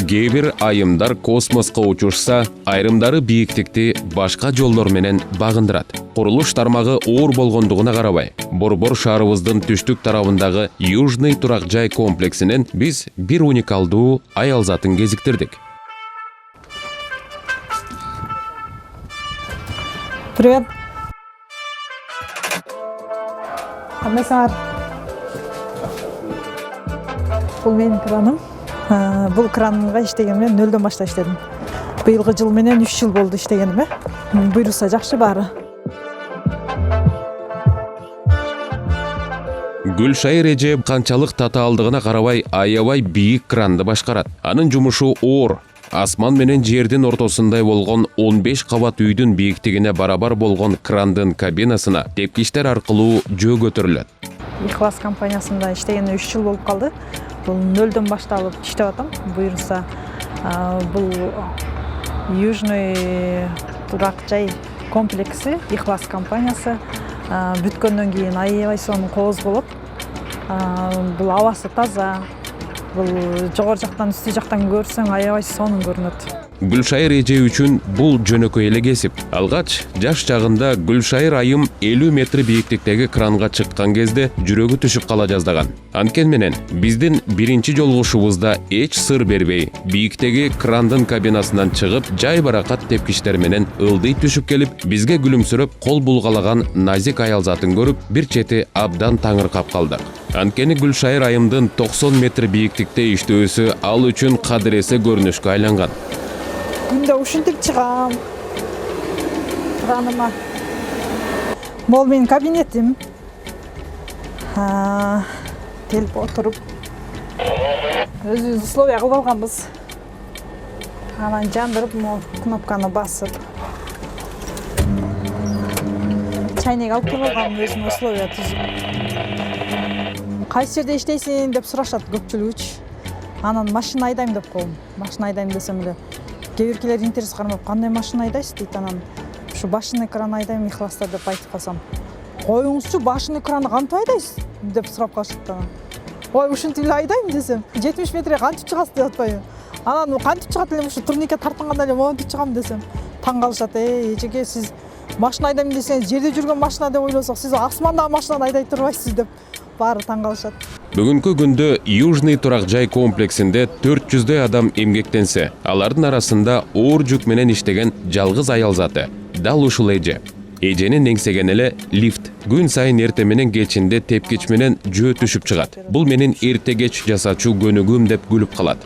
кээ бир айымдар космоско учушса, айрымдары бийиктикти башка жолдор менен багындырат. Курулуш тармагы оор болгондугуна карабай, Борбор шаарыбыздын түштүк тарабындагы Южный турак жай комплексинен биз бир уникалдуу аял затын кезиктирдик. Привет. Кандайсыңар? Бул менин краным. Бул кранга иштегенимде 0дон баштап иштедим. Быйылгы жыл менен 3 жыл болду иштегениме. Буйруса жакшы баары. Гүлшайыр эже канчалык татаалдыгына карабай аябай бийик кранды башкарат. Анын жумушу оор. Асман менен жердин ортосундай болгон 15 кабат үйдүн бийиктигине барабар болгон крандын кабинасына тепкичтер аркылуу жөө көтөрүлөт. Ихлас компаниясында иштегениме 3 жыл болуп калды. Бул 0дон башталып иштеп атам. Буйруса бул Южный турак жай комплекси Ихлас компаниясы бүткөндөн кийин аябай сонун кооз болот. Бул абасы таза. Бул жогору жактан үстү жактан көрсөң аябай сонун көрүнөт. Гүлшайыр эже үчүн бул жөнөкөй эле кесип. Алгач жаш чагында Гүлшайыр айым 50 метр бийиктиктеги кранга чыккан кезде жүрөгү түшүп кала жаздаган. Анткени менен биздин биринчи жолугушубузда эч сыр бербей, бийиктеги крандын кабинасынан чыгып, жай баракат тепкичтер менен ылдый түшүп келип, бизге күлүмсүрөп кол булгалаган назик аял затын көрүп, бир чети абдан таңыркап калдык. Анткени Гүлшайыр айымдын 90 метр бийиктикте иштөөсү ал үчүн кадыресе көрүнүшкө айланган. Күндө ушинтип чыгам. Краныма. Бул менин кабинетим. Келип отуруп. Өзүбүз условия кылып алганбыз. Анан жандырып, кнопканы басып. Чайнек алып келип алгам, өзүм условия түзүп. Кайсы жерде иштейсиң деп сурашат көпчүлүгүчү. Анан машина айдайм деп коем. Машина айдайм десем эле кээ биркилер интерес кармап, кандай машина айдайсыз дейт. Анан ушу башынный кран айдайм Ихласта деп айтып калсам, коюңузчу башынный кранды кантип айдайсыз деп сурап калышат. Ой, ушинтип эле айдайм десем, 70 метрге кантип чыгасыз деп атпайбы. Анан кантип чыгат элем, ушу турникке тартынганда эле монтип чыгам десем, таң калышат. Эжеке, сиз машина айдайм десеңиз, жерде жүргөн машина деп ойлосок, сиз асмандагы машинаны айдай турбайсыз деп баары таң калышат. Бүгүнкү күндө Южный турак жай комплексинде 400дөй адам эмгектенсе, алардын арасында оор жүк менен иштеген жалгыз аял заты дал ушул эже. Эженин эңсеген эле лифт. Күн сайын эрте менен кечинде тепкич менен жөө түшүп чыгат. Бул менин эрте кеч жасачу көнүгүм деп күлүп калат.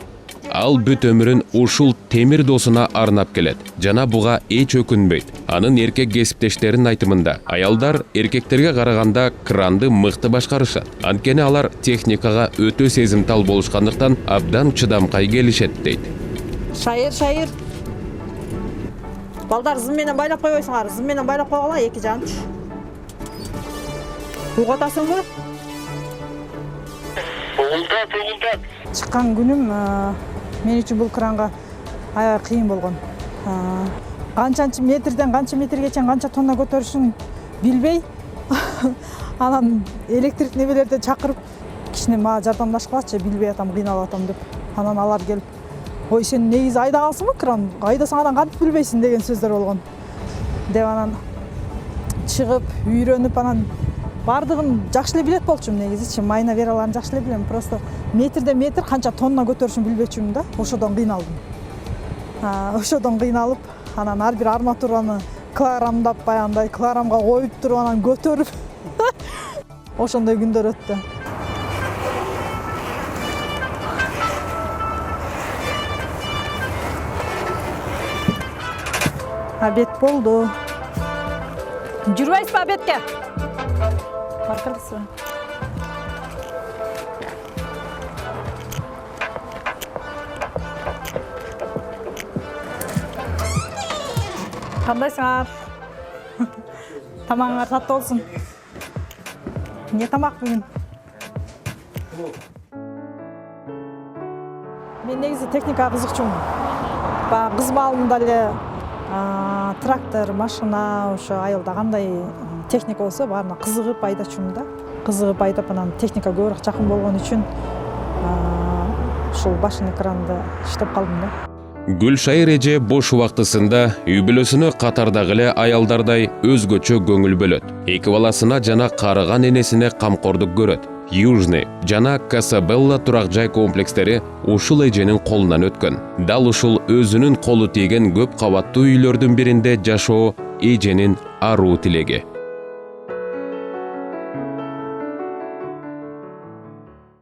Ал бүт өмүрүн ушул темир досуна арнап келет. Жана буга эч өкүнбөйт. Анын эркек кесиптештеринин айтымында, аялдар эркектерге караганда кранды мыкты башкарышат. Анткени алар техникага өтө сезимтал болушкандыктан абдан чыдамкай келишет дейт. Шайыр. Балдар, зым менен байлап койбойсуңар. Зым менен байлап койгула, эки жагын. Угатасыңбы? Угултат. Чыккан күнүм мен үчүн бул кранга аябай кыйын болгон. Канчанчы метрден канча метрге чейин канча тонна көтөрүшүн билбей, анан электрик небелерди чакырып, кичине мага жардамдашкылачы, билбей атам, кыйналып атам деп. Анан алар келип, ой, сен негизи айдагансыңбы кран? Айдасаң анан кантип билбейсиң деген сөздөр болгон. Деп анан чыгып, үйрөнүп, анан бардыгын жакшы эле билет болчумун негизичи. Майна вераларын жакшы эле билем. Просто метрден метр канча тонна көтөрүшүн билбечүмүн да. Ошодон кыйналдым. Ошодон кыйналып, анан ар бир арматураны килограммдап, баягындай килограммга коюп туруп, анан көтөрүп. Ошондой күндөр өттү. Обед болду. Жүрбөйсүзбү обедке? Баркалысыз. Кандайсыңар? Тамагыңар таттуу болсун. Не тамак бүгүн? Мен негизи техникага кызыкчумун. Баягы кыз маалында эле трактор, машина, ошо айылда кандай техника болсо баарына кызыгып айдачумун да. Кызыгып айдап анан техника көбүрөөк жакын болгон үчүн ушул башын экранында иштеп калдым да. Гүлшайыр эже бош убактысында үй бүлөсүнө катардагы эле аялдардай өзгөчө көңүл бөлөт. Эки баласына жана карыган энесине камкордук көрөт. Южный жана Касабелла турак жай комплекстери ушул эженин колунан өткөн. Дал ушул өзүнүн колу тийген көп кабаттуу үйлөрдүн биринде жашоо эженин аруу тилеги.